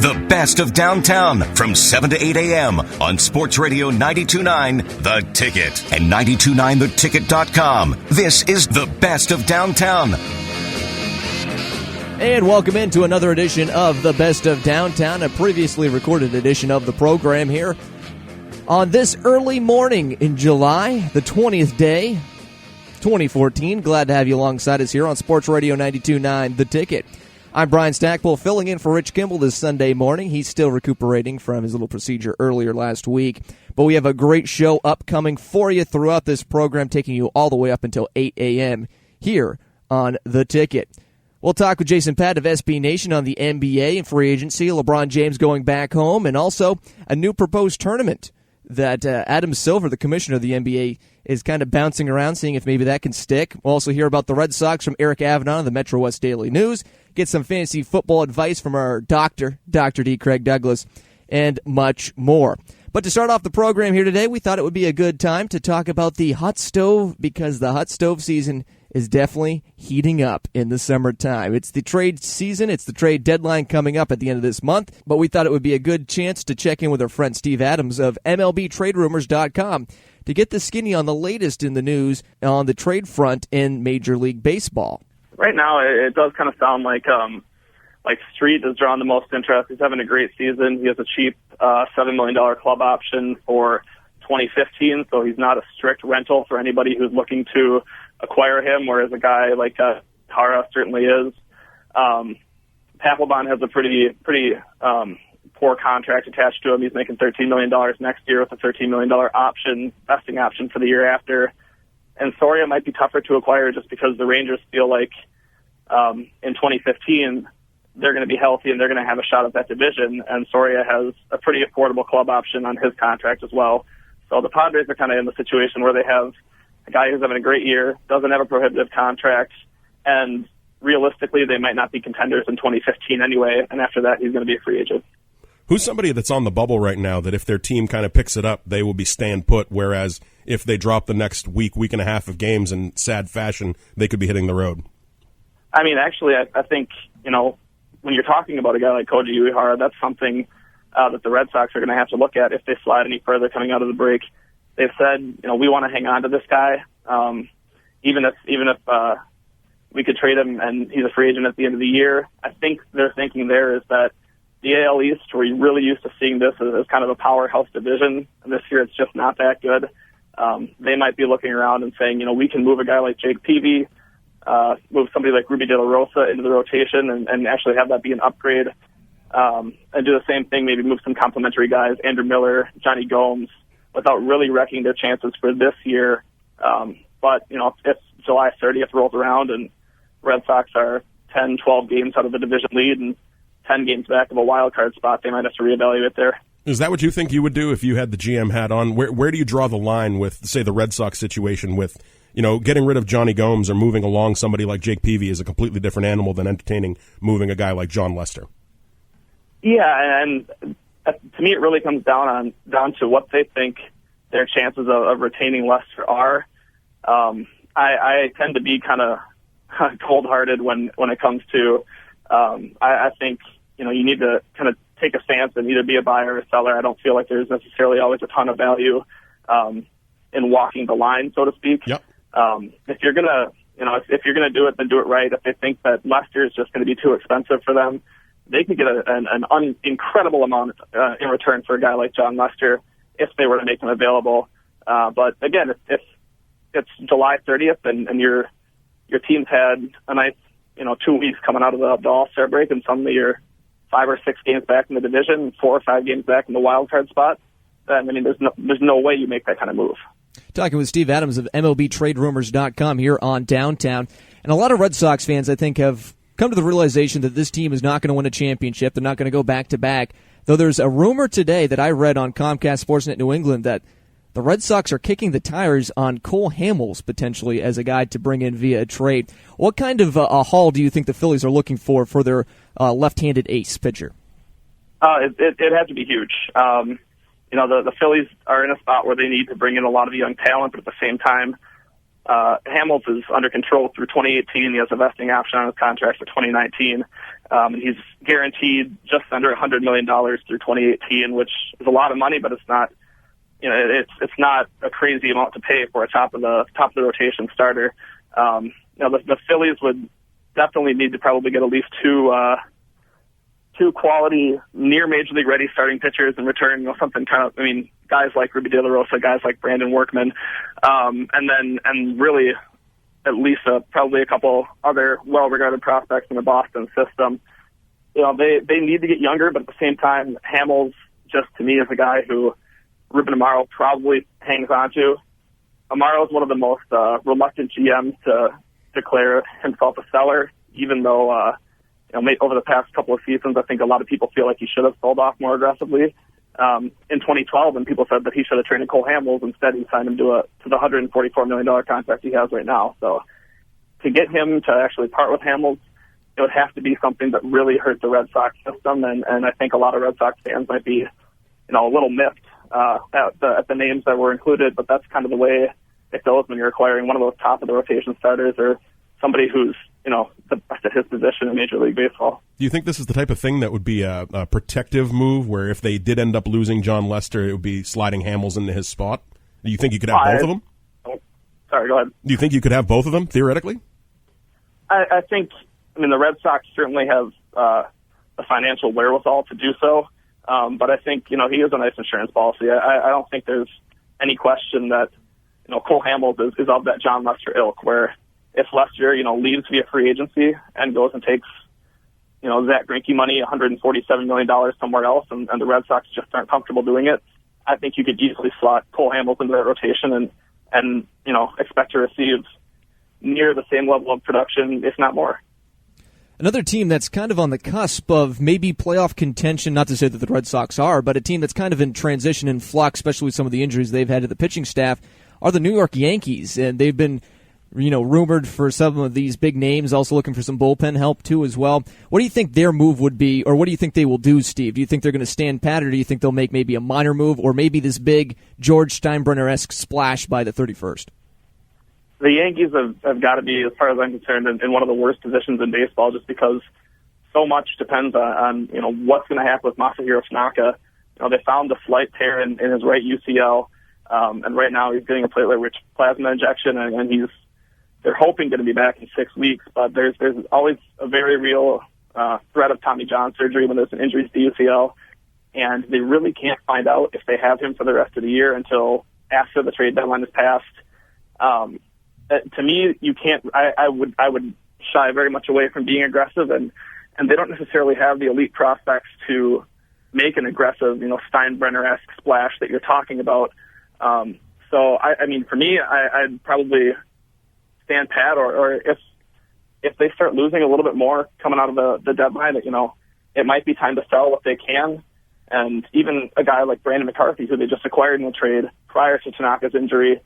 The best of downtown from 7 to 8 a.m. on Sports Radio 92.9 The Ticket and 929theticket.com. This is the best of downtown. And welcome into another edition of the Best of Downtown, a previously recorded edition of the program here on this early morning in July, the 20th day, 2014. Glad to have you alongside us here on Sports Radio 92.9 The Ticket. I'm Brian Stackpole, filling in for Rich Kimball this Sunday morning. He's still recuperating from his little procedure earlier last week. But we have a great show upcoming for you throughout this program, taking you all the way up until 8 a.m. here on The Ticket. We'll talk with Jason Patt of SB Nation on the NBA and free agency, LeBron James going back home, and also a new proposed tournament that Adam Silver, the commissioner of the NBA, is kind of bouncing around, seeing if maybe that can stick. We'll also hear about the Red Sox from Eric Avidon of the Metro West Daily News, get some fantasy football advice from our doctor, Dr. D. Craig Douglas, and much more. But to start off the program here today, we thought it would be a good time to talk about the hot stove, because the hot stove season is definitely heating up in the summertime. It's the trade season. It's the trade deadline coming up at the end of this month. But we thought it would be a good chance to check in with our friend Steve Adams of MLBTradeRumors.com to get the skinny on the latest in the news on the trade front in Major League Baseball. Right now, it does kind of sound like Street is drawing the most interest. He's having a great season. He has a cheap $7 million club option for 2015, so he's not a strict rental for anybody who's looking to acquire him, whereas a guy like Tara certainly is. Papelbon has a pretty poor contract attached to him. He's making $13 million next year with a $13 million vesting option for the year after. And Soria might be tougher to acquire just because the Rangers feel like in 2015 they're going to be healthy and they're going to have a shot at that division, and Soria has a pretty affordable club option on his contract as well. So the Padres are kind of in the situation where they have a guy who's having a great year, doesn't have a prohibitive contract, and realistically they might not be contenders in 2015 anyway, and after that he's going to be a free agent. Who's somebody that's on the bubble right now that if their team kind of picks it up, they will be staying put, whereas if they drop the next week and a half of games in sad fashion, they could be hitting the road? I mean, actually, I think, when you're talking about a guy like Koji Uehara, that's something that the Red Sox are going to have to look at if they slide any further coming out of the break. They've said, we want to hang on to this guy, even if we could trade him and he's a free agent at the end of the year. I think their thinking there is that the AL East, where you're really used to seeing this as kind of a powerhouse division, and this year it's just not that good. They might be looking around and saying, we can move a guy like Jake Peavy, move somebody like Ruby De La Rosa into the rotation and actually have that be an upgrade, and do the same thing, maybe move some complementary guys, Andrew Miller, Johnny Gomes, without really wrecking their chances for this year. But, if July 30th rolls around and Red Sox are 10, 12 games out of the division lead and 10 games back of a wild card spot, they might have to reevaluate there. Is that what you think you would do if you had the GM hat on? Where do you draw the line with, say, the Red Sox situation with, getting rid of Johnny Gomes or moving along somebody like Jake Peavy is a completely different animal than entertaining moving a guy like John Lester? Yeah, and to me it really comes down to what they think their chances of retaining Lester are. I tend to be kind of cold-hearted when it comes to I think you need to kind of take a stance and either be a buyer or a seller. I don't feel like there's necessarily always a ton of value in walking the line, so to speak. Yep. If you're gonna do it, then do it right. If they think that Lester is just going to be too expensive for them, they could get an incredible amount in return for a guy like John Lester if they were to make him available. But again, if it's July 30th and your team's had a nice 2 weeks coming out of the All-Star break, and suddenly you're 5 or 6 games back in the division, 4 or 5 games back in the wild card spot, then there's no way you make that kind of move. Talking with Steve Adams of MLBTradeRumors.com here on Downtown. And a lot of Red Sox fans, I think, have come to the realization that this team is not going to win a championship. They're not going to go back-to-back. Though there's a rumor today that I read on Comcast Sportsnet New England that the Red Sox are kicking the tires on Cole Hamels potentially as a guy to bring in via a trade. What kind of a haul do you think the Phillies are looking for their left-handed ace pitcher? It had to be huge. The Phillies are in a spot where they need to bring in a lot of young talent, but at the same time, Hamels is under control through 2018. He has a vesting option on his contract for 2019. He's guaranteed just under $100 million through 2018, which is a lot of money, but it's not, it's not a crazy amount to pay for a top of the rotation starter. The Phillies would definitely need to probably get at least two quality, near major league ready starting pitchers in return. Something kind of, guys like Ruby De La Rosa, guys like Brandon Workman, and really at least probably a couple other well-regarded prospects in the Boston system. They need to get younger, but at the same time, Hamels, just to me, is a guy who Ruben Amaro probably hangs on to. Amaro is one of the most reluctant GMs to declare himself a seller, even though over the past couple of seasons, I think a lot of people feel like he should have sold off more aggressively. In 2012, and people said that he should have traded Cole Hamels. Instead, he signed him to the $144 million contract he has right now. So to get him to actually part with Hamels, it would have to be something that really hurt the Red Sox system, and I think a lot of Red Sox fans might be, a little miffed at the names that were included. But that's kind of the way it goes when you're acquiring one of those top of the rotation starters or somebody who's the best at his position in Major League Baseball. Do you think this is the type of thing that would be a protective move, where if they did end up losing John Lester, it would be sliding Hamels into his spot? Do you think you could have both of them? Sorry, go ahead. Do you think you could have both of them, theoretically? I think, the Red Sox certainly have the financial wherewithal to do so, but I think, he is a nice insurance policy. I don't think there's any question that, Cole Hamels is of that John Lester ilk, where if Lester, leaves via free agency and goes and takes, Zach Greinke money, $147 million somewhere else, and the Red Sox just aren't comfortable doing it, I think you could easily slot Cole Hamels into that rotation and expect to receive near the same level of production, if not more. Another team that's kind of on the cusp of maybe playoff contention, not to say that the Red Sox are, but a team that's kind of in transition and flux, especially with some of the injuries they've had to the pitching staff, are the New York Yankees. And they've been rumored for some of these big names, also looking for some bullpen help too as well. What do you think their move would be, or what do you think they will do, Steve? Do you think they're going to stand pat, or do you think they'll make maybe a minor move, or maybe this big George Steinbrenner-esque splash by the 31st? The Yankees have got to be, as far as I'm concerned, in one of the worst positions in baseball, just because so much depends on what's going to happen with Masahiro Tanaka. They found a slight tear in his right UCL, and right now he's getting a platelet-rich plasma injection, and they're hoping going to be back in 6 weeks. But there's always a very real threat of Tommy John surgery when there's an injury to the UCL, and they really can't find out if they have him for the rest of the year until after the trade deadline is passed. To me, you can't. I would shy very much away from being aggressive, and they don't necessarily have the elite prospects to make an aggressive, Steinbrenner-esque splash that you're talking about. So for me, I'd probably stand pat, or if they start losing a little bit more coming out of the deadline, that it might be time to sell what they can. And even a guy like Brandon McCarthy, who they just acquired in the trade prior to Tanaka's injury.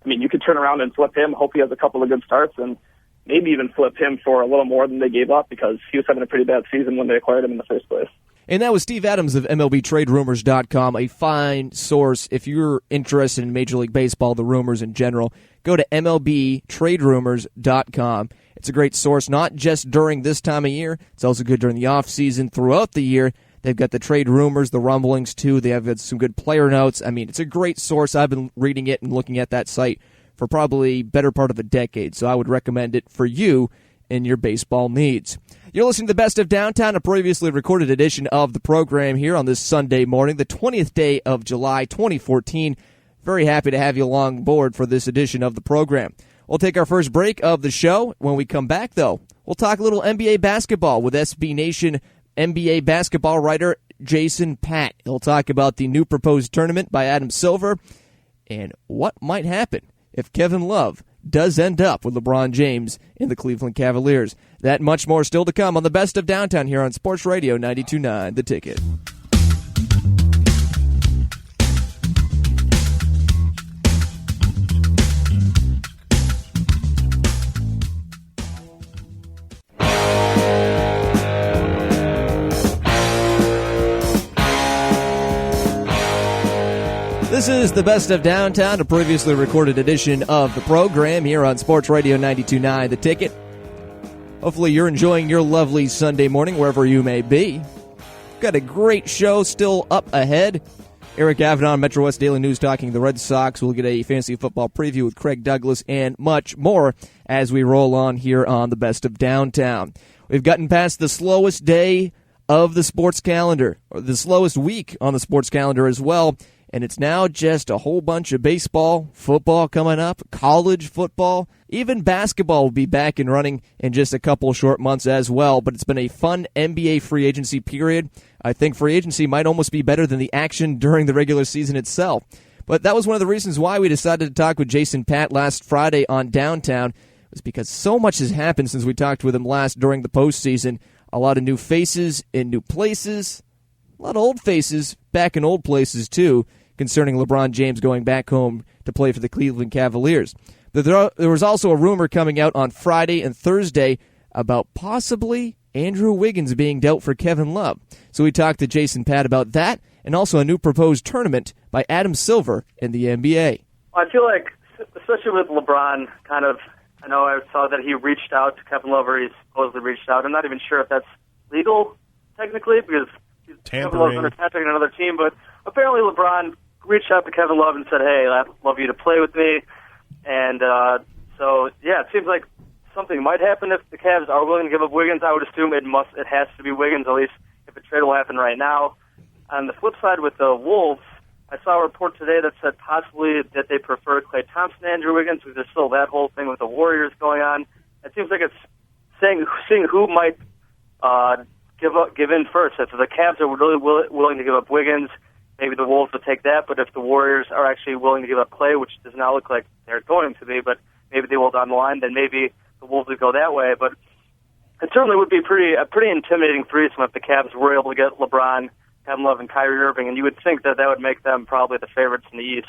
You could turn around and flip him, hope he has a couple of good starts, and maybe even flip him for a little more than they gave up, because he was having a pretty bad season when they acquired him in the first place. And that was Steve Adams of MLBTradeRumors.com, a fine source if you're interested in Major League Baseball, the rumors in general. Go to MLBTradeRumors.com. It's a great source, not just during this time of year. It's also good during the offseason, throughout the year. They've got the trade rumors, the rumblings, too. They have got some good player notes. It's a great source. I've been reading it and looking at that site for probably better part of a decade, so I would recommend it for you and your baseball needs. You're listening to the Best of Downtown, a previously recorded edition of the program here on this Sunday morning, the 20th day of July, 2014. Very happy to have you along board for this edition of the program. We'll take our first break of the show. When we come back, though, we'll talk a little NBA basketball with SB Nation NBA basketball writer Jason Patt. He'll talk about the new proposed tournament by Adam Silver and what might happen if Kevin Love does end up with LeBron James in the Cleveland Cavaliers. That much more still to come on the Best of Downtown here on Sports Radio 92.9 The Ticket. This is the Best of Downtown, a previously recorded edition of the program here on Sports Radio 92.9 The Ticket. Hopefully you're enjoying your lovely Sunday morning wherever you may be. Got a great show still up ahead. Eric Avidon, Metro West Daily News, talking the Red Sox. We'll get a fantasy football preview with Craig Douglas and much more as we roll on here on the Best of Downtown. We've gotten past the slowest day of the sports calendar, or the slowest week on the sports calendar as well. And it's now just a whole bunch of baseball, football coming up, college football, even basketball will be back and running in just a couple short months as well. But it's been a fun NBA free agency period. I think free agency might almost be better than the action during the regular season itself. But that was one of the reasons why we decided to talk with Jason Patt last Friday on Downtown. It was because so much has happened since we talked with him last during the postseason. A lot of new faces in new places, a lot of old faces back in old places too, concerning LeBron James going back home to play for the Cleveland Cavaliers. There was also a rumor coming out on Friday and Thursday about possibly Andrew Wiggins being dealt for Kevin Love. So we talked to Jason Patt about that and also a new proposed tournament by Adam Silver in the NBA. I feel like, especially with LeBron, I know I saw that he reached out to Kevin Love, or he supposedly reached out. I'm not even sure if that's legal, technically, because Kevin Love's under contract in another team, but apparently LeBron reached out to Kevin Love and said, hey, I'd love you to play with me. And it seems like something might happen if the Cavs are willing to give up Wiggins. I would assume it has to be Wiggins, at least if a trade will happen right now. On the flip side with the Wolves, I saw a report today that said possibly that they prefer Klay Thompson and Andrew Wiggins, because there's still that whole thing with the Warriors going on. It seems like it's seeing who might give in first. If the Cavs are really willing to give up Wiggins, maybe the Wolves would take that. But if the Warriors are actually willing to give up Klay, which does not look like they're going to be, but maybe they will down the line, then maybe the Wolves would go that way. But it certainly would be a pretty intimidating threesome if the Cavs were able to get LeBron, Kevin Love, and Kyrie Irving, and you would think that would make them probably the favorites in the East.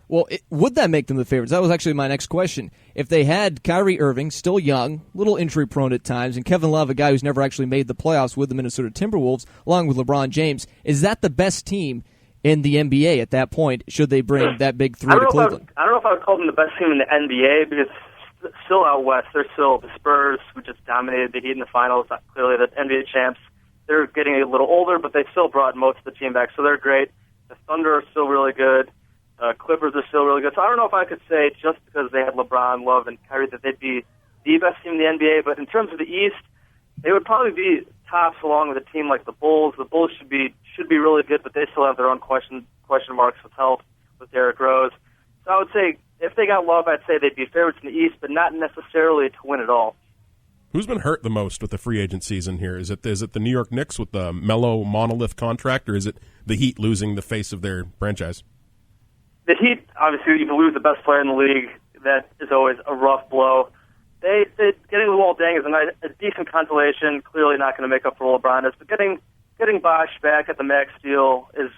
Well, would that make them the favorites? That was actually my next question. If they had Kyrie Irving, still young, a little injury-prone at times, and Kevin Love, a guy who's never actually made the playoffs with the Minnesota Timberwolves, along with LeBron James, is that the best team in the NBA at that point, should they bring that big three to Cleveland? I don't know if I would call them the best team in the NBA, because still out west, they're still the Spurs, who just dominated the Heat in the finals, clearly the NBA champs. They're getting a little older, but they still brought most of the team back, so they're great. The Thunder are still really good. Clippers are still really good. So I don't know if I could say just because they had LeBron, Love, and Kyrie that they'd be the best team in the NBA, but in terms of the East, they would probably be tops along with a team like the Bulls. The Bulls should be really good, but they still have their own question marks with health with Derrick Rose. So I would say if they got Love, I'd say they'd be favorites in the East, but not necessarily to win it all. Who's been hurt the most with the free agent season here? Is it the New York Knicks with the Melo monolith contract, or is it the Heat losing the face of their franchise? The Heat, obviously, you lose the best player in the league. That is always a rough blow. They getting Luol Deng is a decent consolation. Clearly not going to make up for LeBron is, but getting Bosh back at the max deal is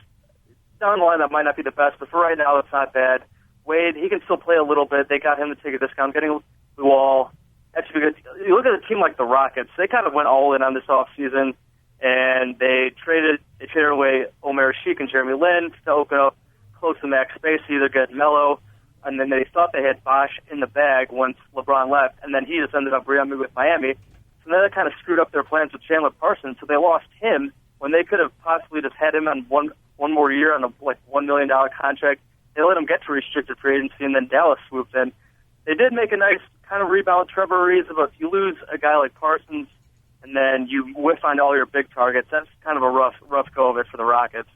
down the line. That might not be the best, but for right now, it's not bad. Wade, he can still play a little bit. They got him to take a discount. Getting Luol, that should be good. You look at a team like the Rockets. They kind of went all in on this offseason, and they traded away Omer Sheik and Jeremy Lin to open up close to max space to either get Melo, and then they thought they had Bosh in the bag once LeBron left, and then he just ended up re-upping with Miami. So then that kind of screwed up their plans with Chandler Parsons, so they lost him when they could have possibly just had him on one more year on a $1 million contract. They let him get to restricted free agency, and then Dallas swooped in. They did make a nice kind of rebound Trevor Ariza, but if you lose a guy like Parsons and then you whiff on all your big targets, that's kind of a rough go of it for the Rockets.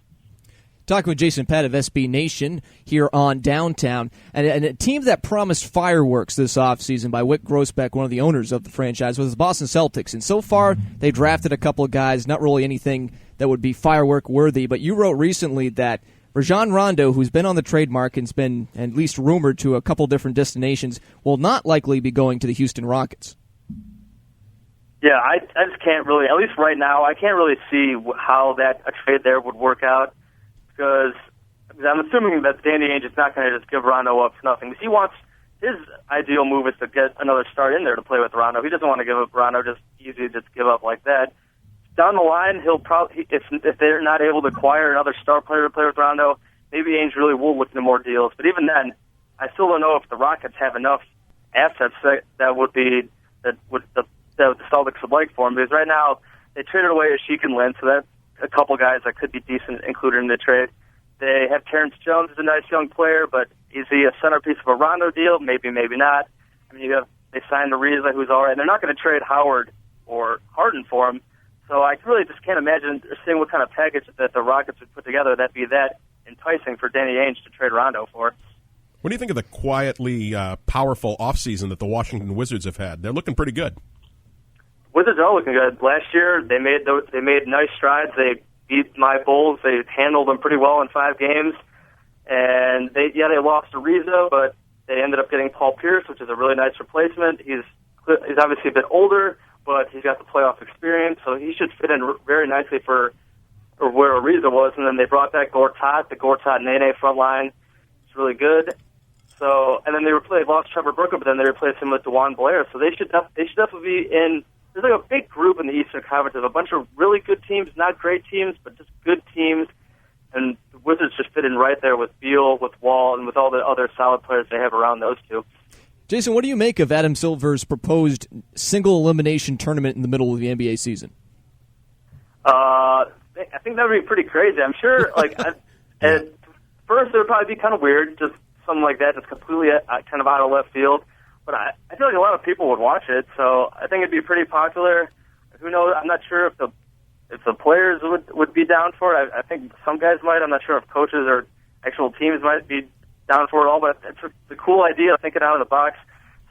Talking with Jason Patt of SB Nation here on Downtown, and a team that promised fireworks this offseason by Whit Grossbeck, one of the owners of the franchise, was the Boston Celtics. And so far, they drafted a couple of guys, not really anything that would be firework worthy, but you wrote recently that Rajon Rondo, who's been on the trade market and has been at least rumored to a couple different destinations, will not likely be going to the Houston Rockets. Yeah, I just can't really, at least right now, I can't really see how a trade there would work out. Because I'm assuming that Danny Ainge is not going to just give Rondo up for nothing. Because he wants, his ideal move is to get another star in there to play with Rondo. He doesn't want to give up Rondo just easy to just give up like that. Down the line, he'll probably, if they're not able to acquire another star player to play with Rondo, maybe Ainge really will look into more deals. But even then, I still don't know if the Rockets have enough assets that the Celtics would like for him. Because right now, they traded away Ashik and Lynn, so that's a couple guys that could be decent included in the trade. They have Terrence Jones, who's a nice young player, but is he a centerpiece of a Rondo deal? Maybe, maybe not. I mean, they signed Ariza, who's all right. They're not going to trade Howard or Harden for him. So I really just can't imagine seeing what kind of package that the Rockets would put together that'd be that enticing for Danny Ainge to trade Rondo for. What do you think of the quietly powerful offseason that the Washington Wizards have had? They're looking pretty good. Wizards are looking good. Last year, they made nice strides. They beat my Bulls. They handled them pretty well in 5 games. And they lost Ariza, but they ended up getting Paul Pierce, which is a really nice replacement. He's obviously a bit older, but he's got the playoff experience, so he should fit in very nicely for where Ariza was. And then they brought back Gortat, the Gortat-Nene front line. It's really good. So, and then they lost Trevor Booker, but then they replaced him with DeJuan Blair. So they should definitely be in. There's like a big group in the Eastern Conference of a bunch of really good teams, not great teams, but just good teams. And the Wizards just fit in right there with Beal, with Wall, and with all the other solid players they have around those two. Jason, what do you make of Adam Silver's proposed single elimination tournament in the middle of the NBA season? I think that would be pretty crazy. I'm sure, at first it would probably be kind of weird, just something like that, just completely kind of out of left field. But I feel like a lot of people would watch it, so I think it'd be pretty popular. Who knows? I'm not sure if the players would be down for it. I think some guys might. I'm not sure if coaches or actual teams might be down for it all, but it's a cool idea, thinking out of the box.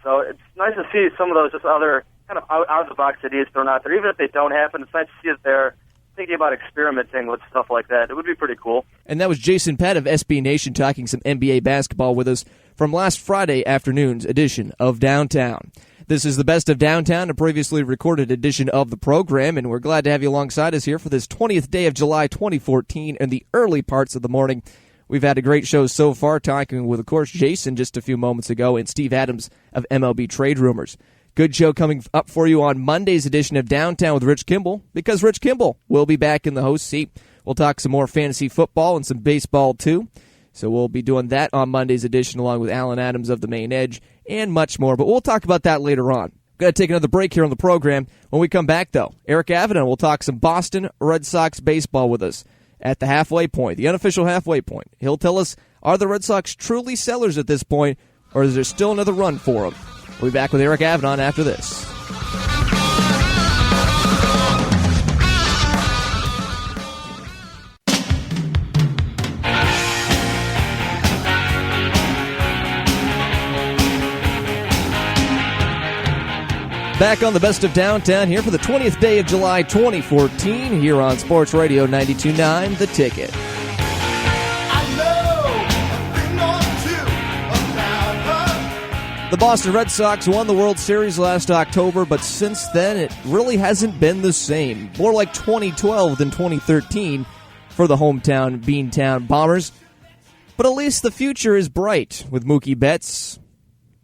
So it's nice to see some of those just other kind of out of the box ideas thrown out there. Even if they don't happen, it's nice to see that they're thinking about experimenting with stuff like that. It would be pretty cool. And that was Jason Patt of SB Nation talking some NBA basketball with us from last Friday afternoon's edition of Downtown. This is the Best of Downtown, a previously recorded edition of the program, and we're glad to have you alongside us here for this 20th day of July 2014 and the early parts of the morning. We've had a great show so far, talking with, of course, Jason just a few moments ago and Steve Adams of MLB Trade Rumors. Good show coming up for you on Monday's edition of Downtown with Rich Kimball, because Rich Kimball will be back in the host seat. We'll talk some more fantasy football and some baseball, too. So we'll be doing that on Monday's edition along with Alan Adams of The Main Edge and much more. But we'll talk about that later on. Got to take another break here on the program. When we come back, though, Eric Avidon will talk some Boston Red Sox baseball with us at the halfway point, the unofficial halfway point. He'll tell us, are the Red Sox truly sellers at this point, or is there still another run for them? We'll be back with Eric Avidon after this. Back on the Best of Downtown here for the 20th day of July 2014 here on Sports Radio 92.9 The Ticket. The Boston Red Sox won the World Series last October, but since then it really hasn't been the same. More like 2012 than 2013 for the hometown Beantown Bombers. But at least the future is bright with Mookie Betts,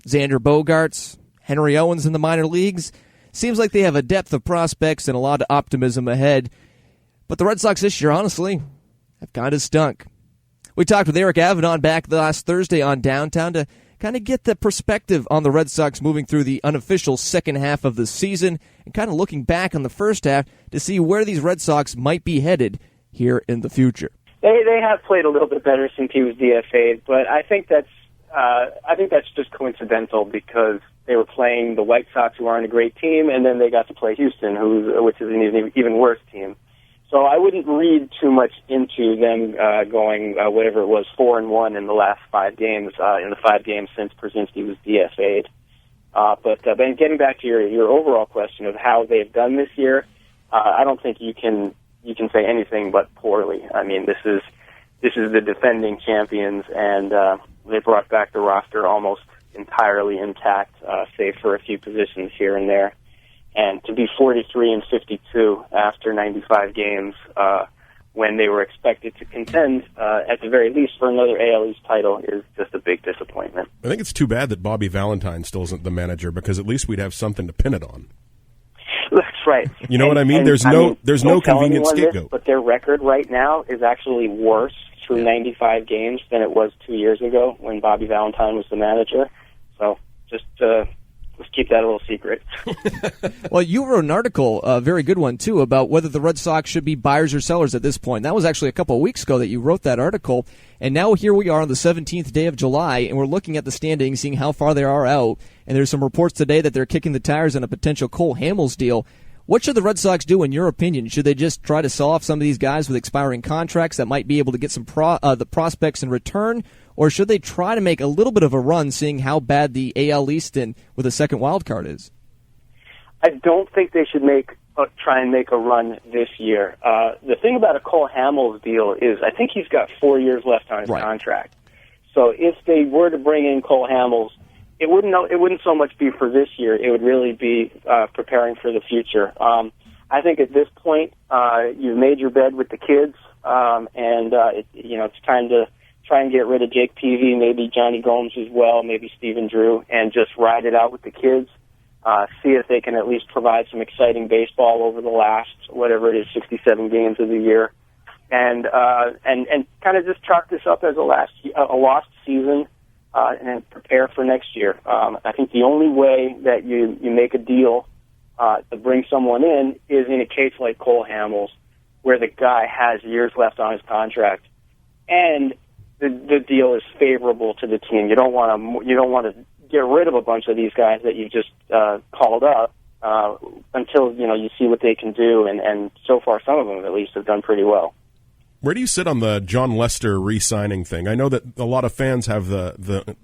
Xander Bogaerts, Henry Owens in the minor leagues. Seems like they have a depth of prospects and a lot of optimism ahead. But the Red Sox this year, honestly, have kind of stunk. We talked with Eric Avidon back last Thursday on Downtown to kind of get the perspective on the Red Sox moving through the unofficial second half of the season and kind of looking back on the first half to see where these Red Sox might be headed here in the future. They have played a little bit better since he was DFA'd, but I think that's just coincidental because they were playing the White Sox, who aren't a great team, and then they got to play Houston, which is an even worse team. So I wouldn't read too much into them going whatever it was 4-1 in the last 5 games in the 5 games since Przinsky was DFA'd. But getting back to your overall question of how they've done this year, I don't think you can say anything but poorly. I mean, this is the defending champions, and they brought back the roster almost entirely intact, save for a few positions here and there. And to be 43-52 after 95 games, when they were expected to contend, at the very least, for another AL East title, is just a big disappointment. I think it's too bad that Bobby Valentine still isn't the manager, because at least we'd have something to pin it on. That's right. You know what I mean? There's no convenient scapegoat. But their record right now is actually worse through 95 games than it was 2 years ago when Bobby Valentine was the manager. So just let's keep that a little secret. Well, you wrote an article, a very good one, too, about whether the Red Sox should be buyers or sellers at this point. That was actually a couple of weeks ago that you wrote that article. And now here we are on the 17th day of July, and we're looking at the standings, seeing how far they are out. And there's some reports today that they're kicking the tires on a potential Cole Hamels deal. What should the Red Sox do, in your opinion? Should they just try to sell off some of these guys with expiring contracts that might be able to get some the prospects in return? Or should they try to make a little bit of a run, seeing how bad the AL East and with a second wild card is? I don't think they should try and make a run this year. The thing about a Cole Hamels deal is I think he's got 4 years left on his contract. So if they were to bring in Cole Hamels, it wouldn't so much be for this year. It would really be preparing for the future. I think at this point you've made your bed with the kids, and it's time to try and get rid of Jake Peavy, maybe Johnny Gomes as well, maybe Stephen Drew, and just ride it out with the kids. See if they can at least provide some exciting baseball over the last, whatever it is, 67 games of the year, and kind of just chalk this up as a lost season, and prepare for next year. I think the only way that you make a deal to bring someone in is in a case like Cole Hamels, where the guy has years left on his contract, and the deal is favorable to the team. You don't want to get rid of a bunch of these guys that you just called up until you see what they can do, and so far some of them at least have done pretty well. Where do you sit on the John Lester re-signing thing? I know that a lot of fans have the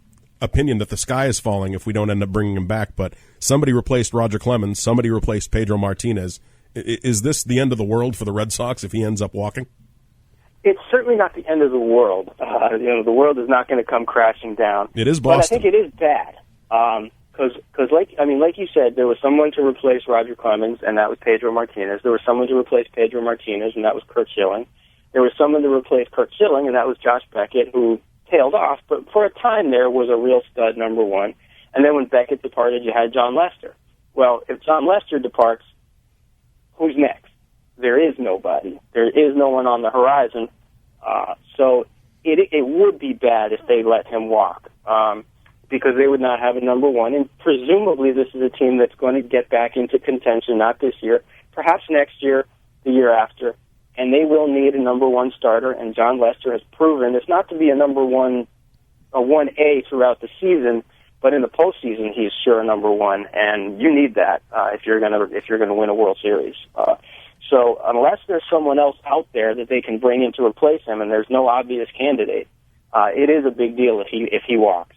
opinion that the sky is falling if we don't end up bringing him back, but somebody replaced Roger Clemens, somebody replaced Pedro Martinez. Is this the end of the world for the Red Sox if he ends up walking? It's certainly not the end of the world. The world is not going to come crashing down. It is Boston. But I think it is bad. Because like you said, there was someone to replace Roger Clemens, and that was Pedro Martinez. There was someone to replace Pedro Martinez, and that was Curt Schilling. There was someone to replace Curt Schilling, and that was Josh Beckett, who tailed off. But for a time there was a real stud number one. And then when Beckett departed, you had John Lester. Well, if John Lester departs, who's next? There is nobody. There is no one on the horizon. So it would be bad if they let him walk, because they would not have a number one. And presumably this is a team that's going to get back into contention, not this year, perhaps next year, the year after. And they will need a number one starter, and John Lester has proven it's not to be a 1A throughout the season, but in the postseason he's sure a number one, and you need that if you're gonna win a World Series. So unless there's someone else out there that they can bring in to replace him, and there's no obvious candidate, it is a big deal if he walks.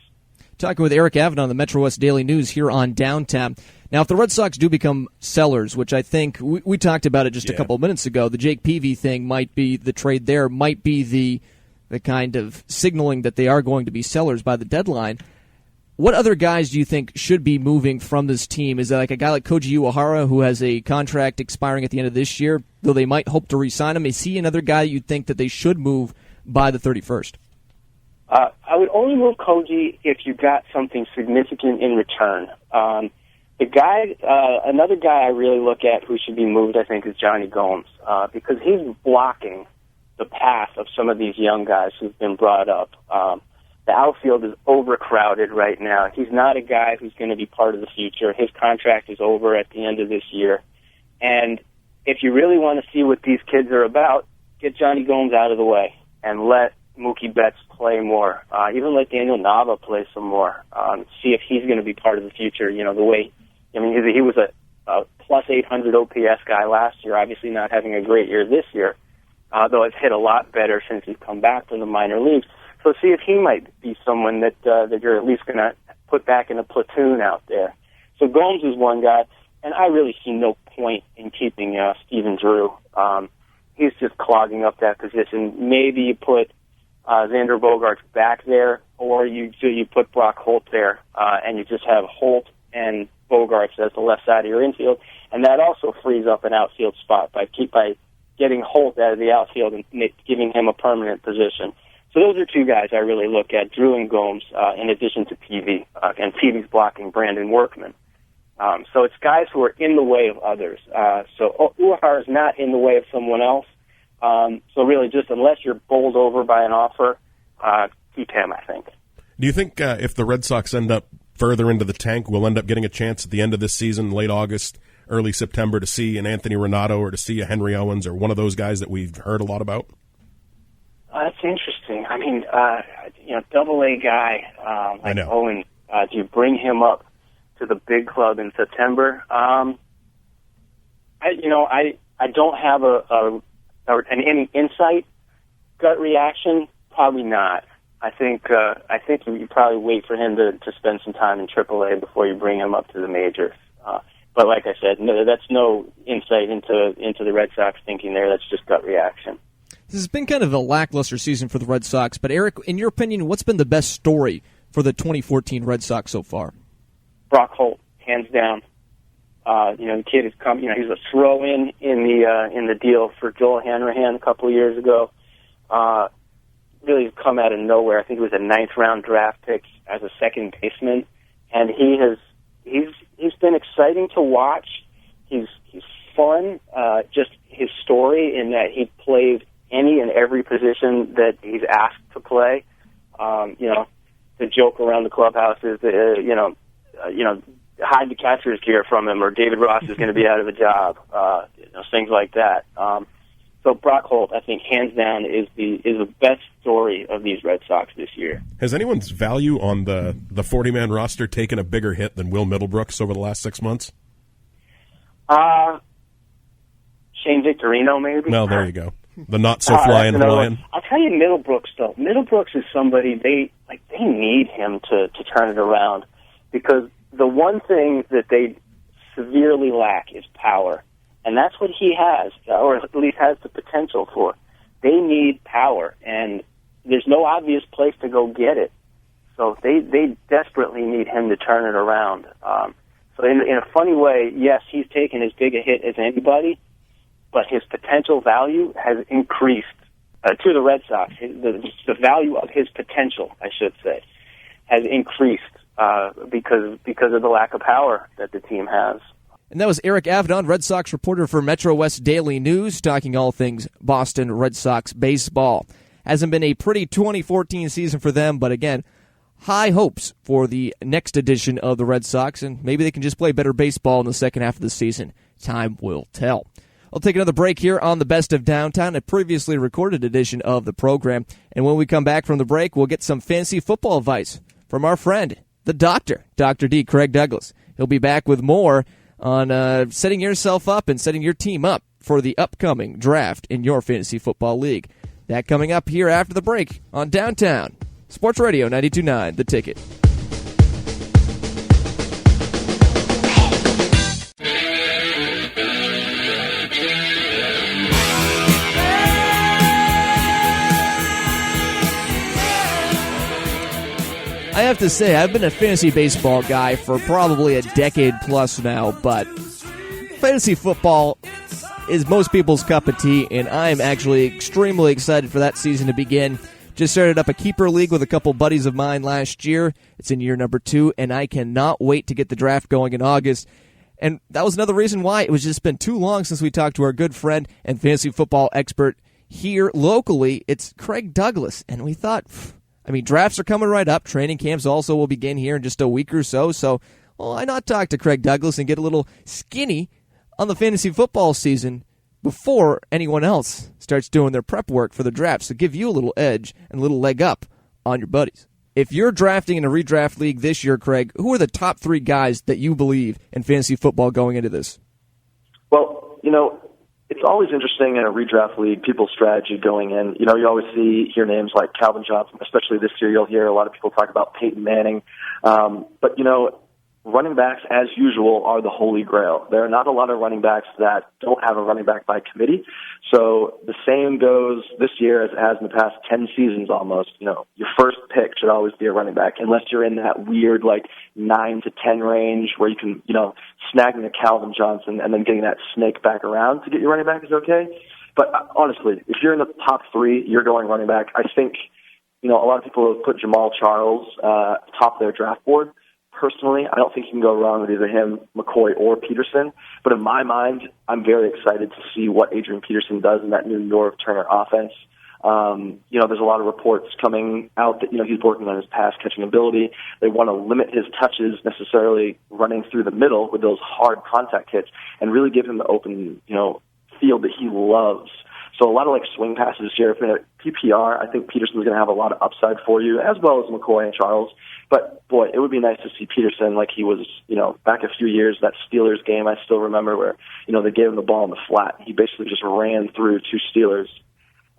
Talking with Eric Avidon on the Metro West Daily News here on Downtown. Now, if the Red Sox do become sellers, which I think we talked about it just a couple of minutes ago, the Jake Peavy thing might be the trade there, might be the kind of signaling that they are going to be sellers by the deadline. What other guys do you think should be moving from this team? Is that like a guy like Koji Uehara, who has a contract expiring at the end of this year, though they might hope to re-sign him? Is he another guy you'd think that they should move by the 31st? I would only move Koji if you got something significant in return. Another guy I really look at who should be moved, I think, is Johnny Gomes, because he's blocking the path of some of these young guys who've been brought up. The outfield is overcrowded right now. He's not a guy who's going to be part of the future. His contract is over at the end of this year. And if you really want to see what these kids are about, get Johnny Gomes out of the way and let Mookie Betts play more. Even let Daniel Nava play some more. See if he's going to be part of the future. He was a plus 800 OPS guy last year, obviously not having a great year this year, though it's hit a lot better since he's come back from the minor leagues. So see if he might be someone that you're at least going to put back in a platoon out there. So Gomes is one guy, and I really see no point in keeping Stephen Drew. He's just clogging up that position. Maybe you put Xander Bogaerts back there, or you put Brock Holt there, and you just have Holt and Bogaerts as the left side of your infield, and that also frees up an outfield spot by getting Holt out of the outfield and giving him a permanent position. So those are two guys I really look at, Drew and Gomes, in addition to Peavy, and Peavy's blocking Brandon Workman. So it's guys who are in the way of others. So Uehara is not in the way of someone else. So really, just unless you're bowled over by an offer, keep him, I think. Do you think if the Red Sox end up further into the tank, we'll end up getting a chance at the end of this season, late August, early September, to see an Anthony Renato or to see a Henry Owens or one of those guys that we've heard a lot about? That's interesting. I mean, Double-A guy like Owens, do you bring him up to the big club in September? I don't have any insight. Gut reaction, probably not. I think you probably wait for him to spend some time in AAA before you bring him up to the majors. But like I said, no, that's no insight into the Red Sox thinking there. That's just gut reaction. This has been kind of a lackluster season for the Red Sox, but Eric, in your opinion, what's been the best story for the 2014 Red Sox so far? Brock Holt, hands down. The kid has come. He's a throw-in in the deal for Joel Hanrahan a couple of years ago. Really come out of nowhere. I think it was a 9th-round draft pick as a second baseman, and he's been exciting to watch. He's fun. Just his story in that he plays any and every position that he's asked to play. The joke around the clubhouse is, hide the catcher's gear from him, or David Ross is going to be out of a job. Things like that. So Brock Holt, I think, hands down, is the best story of these Red Sox this year. Has anyone's value on the 40-man roster taken a bigger hit than Will Middlebrooks over the last 6 months? Shane Victorino, maybe? Well, there you go. The not-so-flying Hawaiian. I'll tell you Middlebrooks, though. Middlebrooks is somebody, they need him to turn it around, because the one thing that they severely lack is power. And that's what he has, or at least has the potential for. They need power, and there's no obvious place to go get it. So they desperately need him to turn it around. So in a funny way, yes, he's taken as big a hit as anybody, but his potential value has increased to the Red Sox. The value of his potential, I should say, has increased because of the lack of power that the team has. And that was Eric Avidon, Red Sox reporter for Metro West Daily News, talking all things Boston Red Sox baseball. Hasn't been a pretty 2014 season for them, but again, high hopes for the next edition of the Red Sox, and maybe they can just play better baseball in the second half of the season. Time will tell. I'll take another break here on the Best of Downtown, a previously recorded edition of the program. And when we come back from the break, we'll get some fantasy football advice from our friend, the doctor, Dr. D. Craig Douglas. He'll be back with more on setting yourself up and setting your team up for the upcoming draft in your fantasy football league. That coming up here after the break on Downtown Sports Radio 92.9, The Ticket. I have to say, I've been a fantasy baseball guy for probably a decade plus now, but fantasy football is most people's cup of tea, and I'm actually extremely excited for that season to begin. Just started up a keeper league with a couple buddies of mine last year. It's in year number 2, and I cannot wait to get the draft going in August. And that was another reason why it was just been too long since we talked to our good friend and fantasy football expert here locally. It's Craig Douglas, and we thought, drafts are coming right up. Training camps also will begin here in just a week or so. So why not talk to Craig Douglas and get a little skinny on the fantasy football season before anyone else starts doing their prep work for the draft, so give you a little edge and a little leg up on your buddies. If you're drafting in a redraft league this year, Craig, who are the top 3 guys that you believe in fantasy football going into this? Well, it's always interesting in a redraft league, people's strategy going in. You always hear names like Calvin Johnson, especially this year. You'll hear a lot of people talk about Peyton Manning. But running backs, as usual, are the holy grail. There are not a lot of running backs that don't have a running back by committee. So the same goes this year as it has in the past 10 seasons almost. Your first pick should always be a running back, unless you're in that weird 9 to 10 range where you can, snagging a Calvin Johnson and then getting that snake back around to get your running back is okay. But honestly, if you're in the top 3, you're going running back. I think, a lot of people have put Jamal Charles top of their draft board. personally, I don't think you can go wrong with either him, McCoy, or Peterson. But in my mind, I'm very excited to see what Adrian Peterson does in that new Norv Turner offense. There's a lot of reports coming out that, he's working on his pass catching ability. They want to limit his touches necessarily running through the middle with those hard contact hits and really give him the open, field that he loves. So a lot of swing passes here. If in a PPR, I think Peterson's going to have a lot of upside for you, as well as McCoy and Charles. But boy, it would be nice to see Peterson like he was, back a few years, that Steelers game I still remember where, they gave him the ball in the flat. He basically just ran through two Steelers.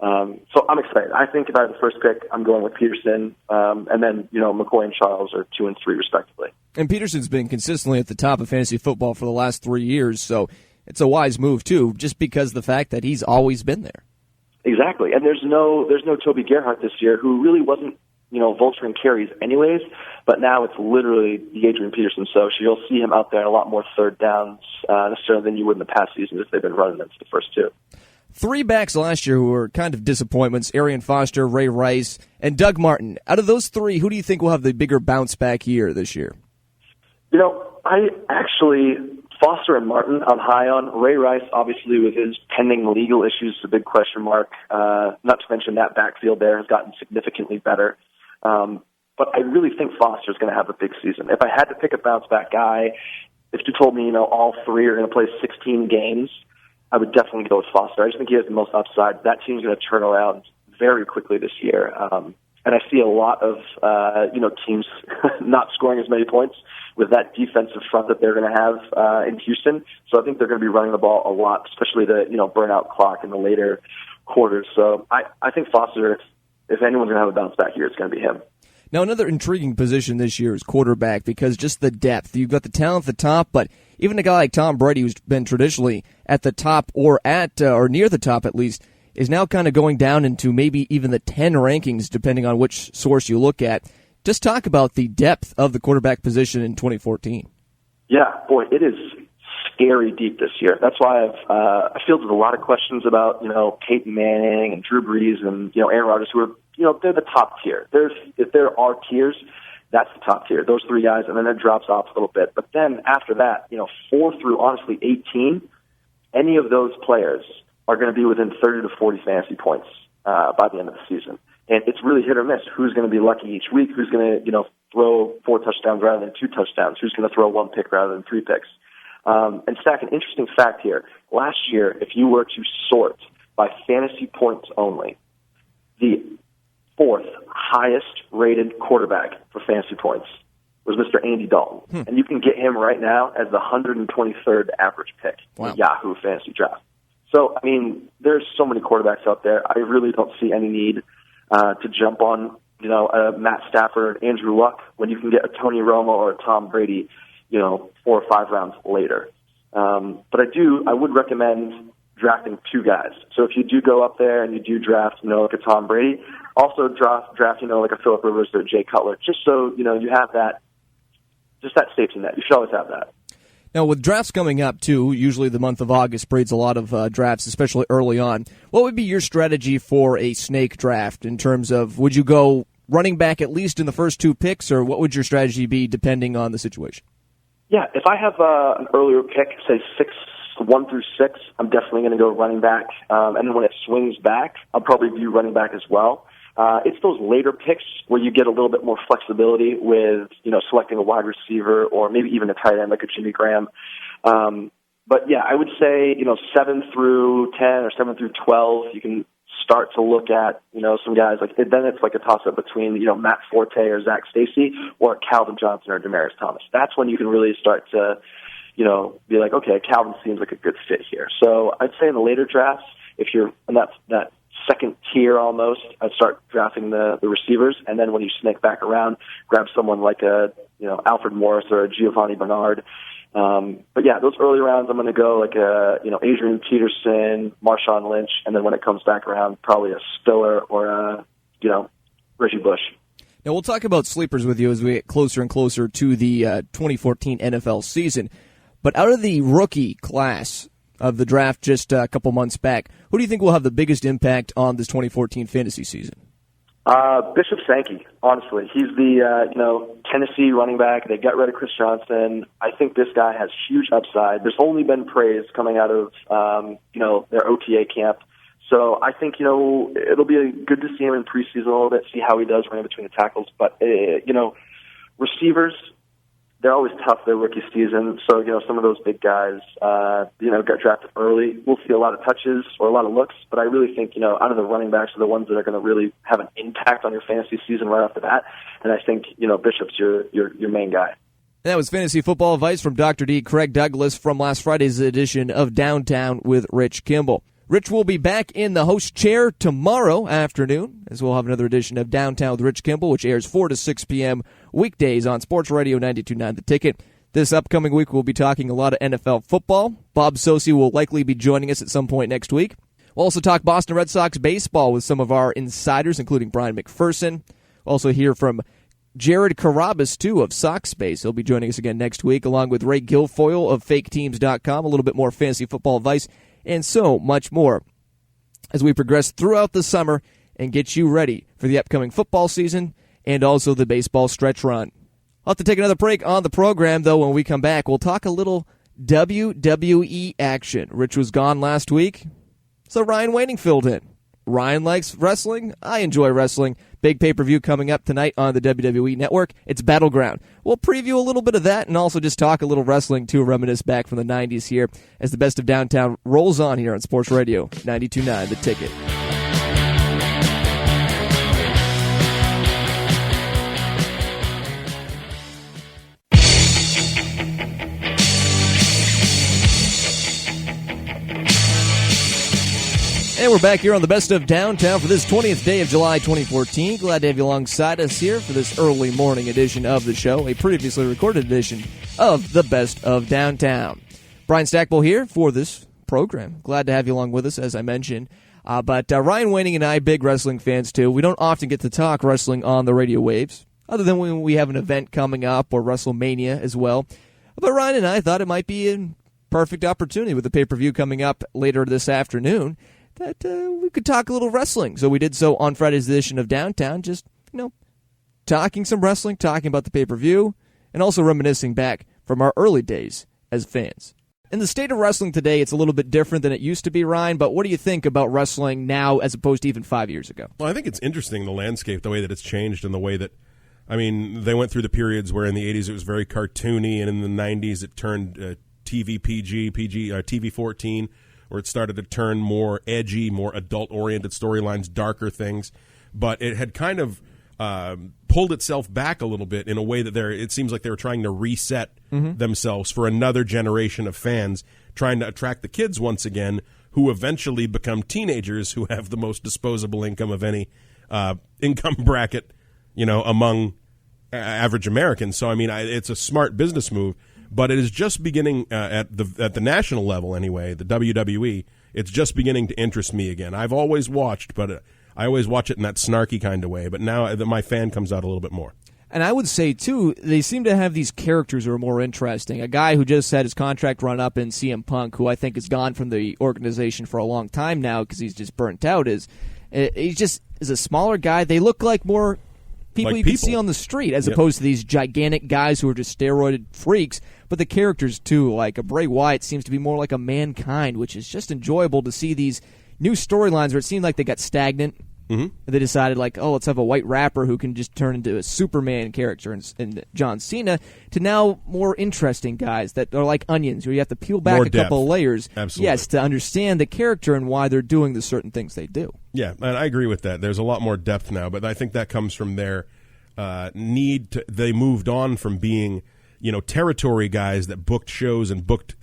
So I'm excited. I think if I have the first pick, I'm going with Peterson, and then, McCoy and Charles are 2 and 3 respectively. And Peterson's been consistently at the top of fantasy football for the last 3 years, so it's a wise move, too, just because of the fact that he's always been there. Exactly. And there's no Toby Gerhart this year, who really wasn't, vulturing carries anyways, but now it's literally the Adrian Peterson. So you'll see him out there in a lot more third downs necessarily than you would in the past season if they've been running them for the first 2. 3 backs last year who were kind of disappointments, Arian Foster, Ray Rice, and Doug Martin. Out of those 3, who do you think will have the bigger bounce-back year this year? I actually, Foster and Martin I'm high on. Ray Rice, obviously, with his pending legal issues, is a big question mark. Not to mention that backfield there has gotten significantly better. But I really think Foster's going to have a big season. If I had to pick a bounce-back guy, if you told me, all 3 are going to play 16 games, I would definitely go with Foster. I just think he has the most upside. That team's going to turn around very quickly this year. And I see a lot of, teams not scoring as many points with that defensive front that they're going to have in Houston. So I think they're going to be running the ball a lot, especially the, burnout clock in the later quarters. So I think Foster, if anyone's going to have a bounce back here, it's going to be him. Now, another intriguing position this year is quarterback because just the depth. You've got the talent at the top, but even a guy like Tom Brady, who's been traditionally at the top or or near the top at least, is now kind of going down into maybe even the 10 rankings, depending on which source you look at. Just talk about the depth of the quarterback position in 2014. Yeah, boy, it is scary deep this year. That's why I fielded a lot of questions about, Peyton Manning and Drew Brees and, Aaron Rodgers, who are, they're the top tier. If there are tiers, that's the top tier, those 3 guys, and then it drops off a little bit. But then after that, 4 through, honestly, 18, any of those players are going to be within 30 to 40 fantasy points by the end of the season. And it's really hit or miss. Who's going to be lucky each week? Who's going to, throw 4 touchdowns rather than 2 touchdowns? Who's going to throw 1 pick rather than 3 picks? And Stack, an interesting fact here. Last year, if you were to sort by fantasy points only, the 4th highest rated quarterback for fantasy points was Mr. Andy Dalton. And you can get him right now as the 123rd average pick in Yahoo Fantasy Draft. So, there's so many quarterbacks out there. I really don't see any need to jump on, Matt Stafford, Andrew Luck, when you can get a Tony Romo or a Tom Brady, 4 or 5 rounds later. But I would recommend drafting 2 guys. So if you do go up there and you do draft, like a Tom Brady, also draft, like a Phillip Rivers or Jay Cutler, just so, you have that, just that safety net. You should always have that. Now, with drafts coming up, too, usually the month of August breeds a lot of drafts, especially early on. What would be your strategy for a snake draft in terms of, would you go running back at least in the first 2 picks, or what would your strategy be depending on the situation? Yeah, if I have an earlier pick, say 1 through 6, I'm definitely going to go running back. And then when it swings back, I'll probably view running back as well. It's those later picks where you get a little bit more flexibility with, selecting a wide receiver or maybe even a tight end like a Jimmy Graham. But yeah, I would say, 7 through 10 or 7 through 12, you can start to look at, some guys then it's like a toss-up between, Matt Forte or Zach Stacy or Calvin Johnson or Demaryius Thomas. That's when you can really start to, be like, okay, Calvin seems like a good fit here. So I'd say in the later drafts, if you're in that second tier almost, I'd start drafting the receivers, and then when you snake back around, grab someone like a Alfred Morris or a Giovanni Bernard. But yeah, those early rounds, I'm going to go like Adrian Peterson, Marshawn Lynch, and then when it comes back around, probably a Spiller or a Reggie Bush. Now we'll talk about sleepers with you as we get closer and closer to the 2014 NFL season. But out of the rookie class of the draft just a couple months back, who do you think will have the biggest impact on this 2014 fantasy season? Bishop Sankey, honestly. He's the, Tennessee running back. They got rid of Chris Johnson. I think this guy has huge upside. There's only been praise coming out of, their OTA camp. So I think, it'll be good to see him in preseason a little bit, see how he does running between the tackles. But, receivers, they're always tough their rookie season. So, some of those big guys, got drafted early. We'll see a lot of touches or a lot of looks. But I really think, out of the running backs are the ones that are going to really have an impact on your fantasy season right off the bat. And I think, Bishop's your main guy. That was fantasy football advice from Dr. D. Craig Douglas from last Friday's edition of Downtown with Rich Kimball. Rich will be back in the host chair tomorrow afternoon, as we'll have another edition of Downtown with Rich Kimball, which airs 4 to 6 p.m. weekdays on Sports Radio 92.9 The Ticket. This upcoming week, we'll be talking a lot of NFL football. Bob Sosi will likely be joining us at some point next week. We'll also talk Boston Red Sox baseball with some of our insiders, including Brian McPherson. We'll also hear from Jared Carabas, too, of Sox Space. He'll be joining us again next week, along with Ray Guilfoyle of FakeTeams.com, a little bit more fantasy football advice, and so much more as we progress throughout the summer and get you ready for the upcoming football season and also the baseball stretch run. I'll have to take another break on the program, though. When we come back, we'll talk a little WWE action. Rich was gone last week, so Ryan Waning filled in. Ryan likes wrestling. I enjoy wrestling. Big pay-per-view coming up tonight on the WWE Network. It's Battleground. We'll preview a little bit of that and also just talk a little wrestling, too, reminisce back from the 90s here as the best of downtown rolls on here on Sports Radio 92.9 The Ticket. And we're back here on the Best of Downtown for this 20th day of July 2014. Glad to have you alongside us here for this early morning edition of the show, a previously recorded edition of the Best of Downtown. Brian Stackpole here for this program. Glad to have you along with us, as I mentioned. But Ryan Waning and I, big wrestling fans too. We don't often get to talk wrestling on the radio waves, other than when we have an event coming up or WrestleMania as well. But Ryan and I thought it might be a perfect opportunity with the pay-per-view coming up later this afternoon that we could talk a little wrestling. So we did so on Friday's edition of Downtown, just, talking some wrestling, talking about the pay-per-view, and also reminiscing back from our early days as fans. In the state of wrestling today, it's a little bit different than it used to be, Ryan, but what do you think about wrestling now as opposed to even 5 years ago? Well, I think it's interesting, the landscape, the way that it's changed and the way that, they went through the periods where in the 80s it was very cartoony, and in the 90s it turned TV PG, TV 14, where it started to turn more edgy, more adult-oriented storylines, darker things. But it had kind of pulled itself back a little bit in a way that it seems like they were trying to reset themselves for another generation of fans, trying to attract the kids once again, who eventually become teenagers who have the most disposable income of any income bracket, among average Americans. So, it's a smart business move. But it is just beginning at the national level anyway, the WWE, it's just beginning to interest me again. I've always watched, but I always watch it in that snarky kind of way. But now my fan comes out a little bit more. And I would say, too, they seem to have these characters who are more interesting. A guy who just had his contract run up in CM Punk, who I think is gone from the organization for a long time now because he's just burnt out, he just is a smaller guy. They look like more people you can see on the street as opposed to these gigantic guys who are just steroided freaks. But the characters, too, like a Bray Wyatt seems to be more like a Mankind, which is just enjoyable to see these new storylines where it seemed like they got stagnant. Mm-hmm. They decided, let's have a white rapper who can just turn into a Superman character in John Cena, to now more interesting guys that are like onions, where you have to peel back couple layers. Absolutely. Yes, to understand the character and why they're doing the certain things they do. Yeah, and I agree with that. There's a lot more depth now, but I think that comes from their need to. They moved on from being territory guys that booked shows and booked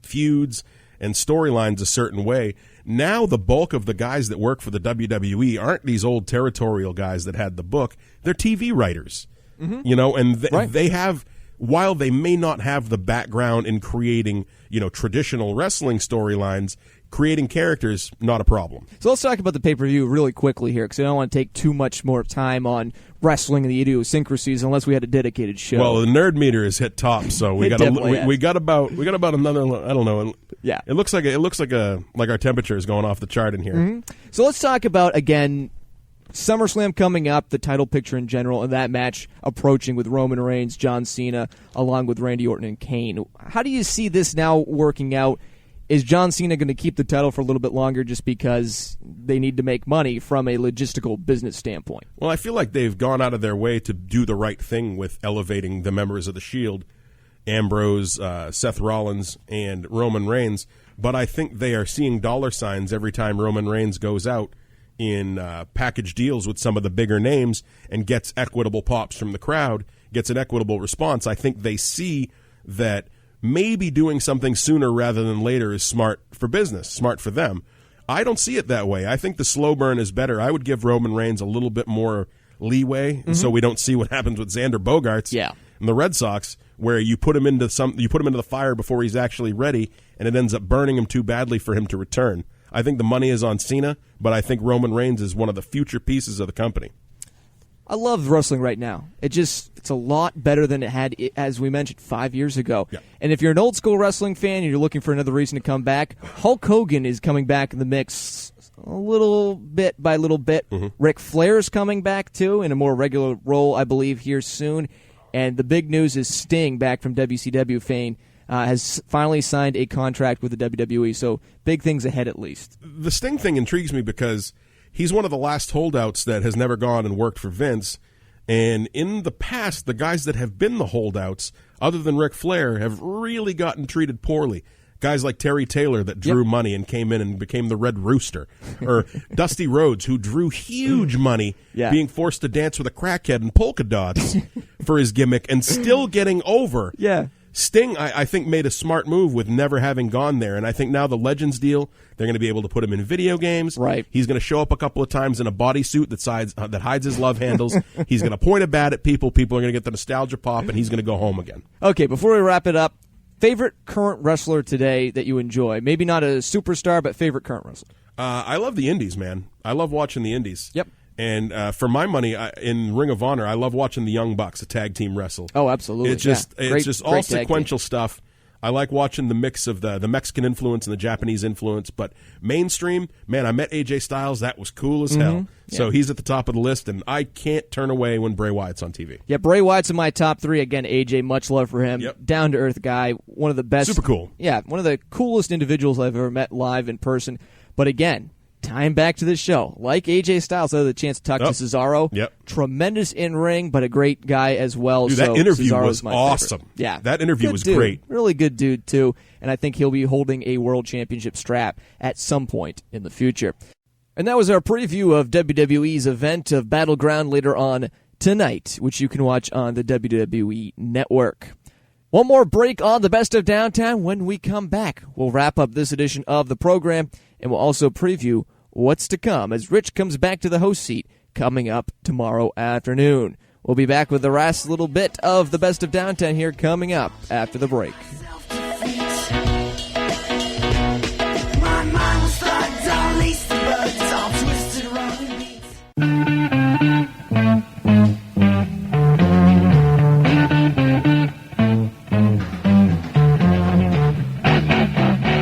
feuds and storylines a certain way. Now the bulk of the guys that work for the WWE aren't these old territorial guys that had the book. They're TV writers, and they have, while they may not have the background in creating, traditional wrestling storylines, creating characters, not a problem. So let's talk about the pay-per-view really quickly here, because I don't want to take too much more time on wrestling and the idiosyncracies unless we had a dedicated show. Well, the nerd meter is hit top, so we got about another, I don't know. Yeah, it looks like our temperature is going off the chart in here. Mm-hmm. So let's talk about again SummerSlam coming up, the title picture in general, and that match approaching with Roman Reigns, John Cena, along with Randy Orton and Kane. How do you see this now working out? Is John Cena going to keep the title for a little bit longer just because they need to make money from a logistical business standpoint? Well, I feel like they've gone out of their way to do the right thing with elevating the members of the Shield, Ambrose, Seth Rollins, and Roman Reigns, but I think they are seeing dollar signs every time Roman Reigns goes out in package deals with some of the bigger names and gets equitable pops from the crowd, gets an equitable response. I think they see that maybe doing something sooner rather than later is smart for business, smart for them. I don't see it that way. I think the slow burn is better. I would give Roman Reigns a little bit more leeway so we don't see what happens with Xander Bogaerts and the Red Sox, where you put him into the fire before he's actually ready, and it ends up burning him too badly for him to return. I think the money is on Cena, but I think Roman Reigns is one of the future pieces of the company. I love wrestling right now. It's a lot better than it had, as we mentioned, 5 years ago. Yeah. And if you're an old school wrestling fan and you're looking for another reason to come back, Hulk Hogan is coming back in the mix a little bit by little bit. Ric Flair's coming back, too, in a more regular role, I believe, here soon. And the big news is Sting, back from WCW fame, has finally signed a contract with the WWE. So big things ahead at least. The Sting thing intrigues me because he's one of the last holdouts that has never gone and worked for Vince. And in the past, the guys that have been the holdouts, other than Ric Flair, have really gotten treated poorly. Guys like Terry Taylor that drew money and came in and became the Red Rooster. Or Dusty Rhodes, who drew huge money, being forced to dance with a crackhead in polka dots for his gimmick and still getting over. Sting, I think, made a smart move with never having gone there, and I think now the Legends deal, they're going to be able to put him in video games. Right. He's going to show up a couple of times in a bodysuit that hides his love handles. He's going to point a bat at people. People are going to get the nostalgia pop, and he's going to go home again. Okay, before we wrap it up, favorite current wrestler today that you enjoy? Maybe not a superstar, but favorite current wrestler. I love the Indies, man. I love watching the Indies. Yep. And for my money, in Ring of Honor, I love watching the Young Bucks, a tag team wrestle. Oh, absolutely. It's just all sequential stuff. I like watching the mix of the Mexican influence and the Japanese influence. But mainstream, man, I met AJ Styles. That was cool as hell. So he's at the top of the list, and I can't turn away when Bray Wyatt's on TV. Yeah, Bray Wyatt's in my top three. Again, AJ, much love for him. Yep. Down-to-earth guy, one of the best. Super cool. Yeah, one of the coolest individuals I've ever met live in person. But again, tying back to this show, like AJ Styles, I had the chance to talk to Cesaro. Yep. Tremendous in-ring, but a great guy as well. Dude, that interview Cesaro's was my awesome. favorite. Yeah. That interview Good was dude. great. Really good dude, too. And I think he'll be holding a world championship strap at some point in the future. And that was our preview of WWE's event of Battleground later on tonight, which you can watch on the WWE Network. One more break on the Best of Downtown. When we come back, we'll wrap up this edition of the program, and we'll also preview what's to come as Rich comes back to the host seat coming up tomorrow afternoon. We'll be back with the last little bit of the Best of Downtown here coming up after the break.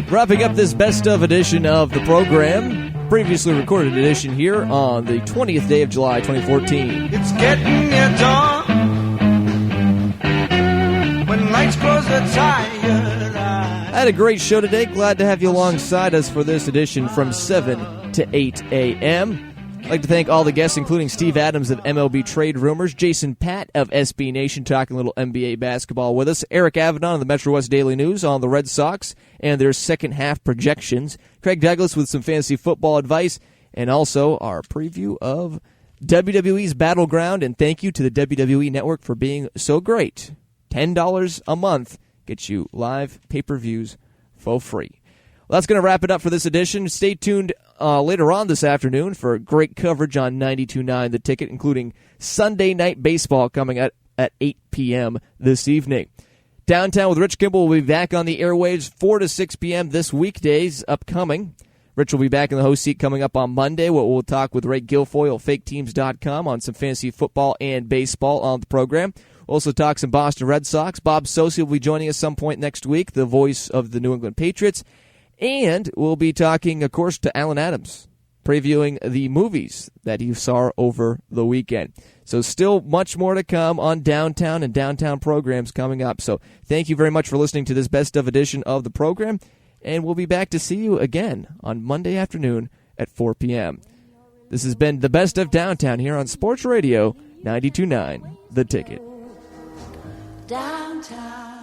Wrapping up this best of edition of the program, previously recorded edition here on the 20th day of July 2014. It's getting near dawn when lights close the tired eyes. I had a great show today. Glad to have you alongside us for this edition from 7 to 8 a.m. I'd like to thank all the guests, including Steve Adams of MLB Trade Rumors, Jason Patt of SB Nation talking a little NBA basketball with us, Eric Avidon of the Metro West Daily News on the Red Sox and their second-half projections, Craig Douglas with some fantasy football advice, and also our preview of WWE's Battleground. And thank you to the WWE Network for being so great. $10 a month gets you live pay-per-views for free. Well, that's going to wrap it up for this edition. Stay tuned later on this afternoon for great coverage on 92.9 The Ticket, including Sunday Night Baseball coming at 8 p.m. this evening. Downtown with Rich Kimball will be back on the airwaves 4 to 6 p.m. this weekdays upcoming. Rich will be back in the host seat coming up on Monday, where we'll talk with Ray Guilfoyle of FakeTeams.com on some fantasy football and baseball on the program. We'll also talk some Boston Red Sox. Bob Sosi will be joining us some point next week, the voice of the New England Patriots. And we'll be talking, of course, to Alan Adams. previewing the movies that you saw over the weekend. So still much more to come on Downtown and Downtown programs coming up. So thank you very much for listening to this best of edition of the program, and we'll be back to see you again on Monday afternoon at 4 p.m. This has been the best of Downtown here on Sports Radio 92.9 The Ticket. Downtown.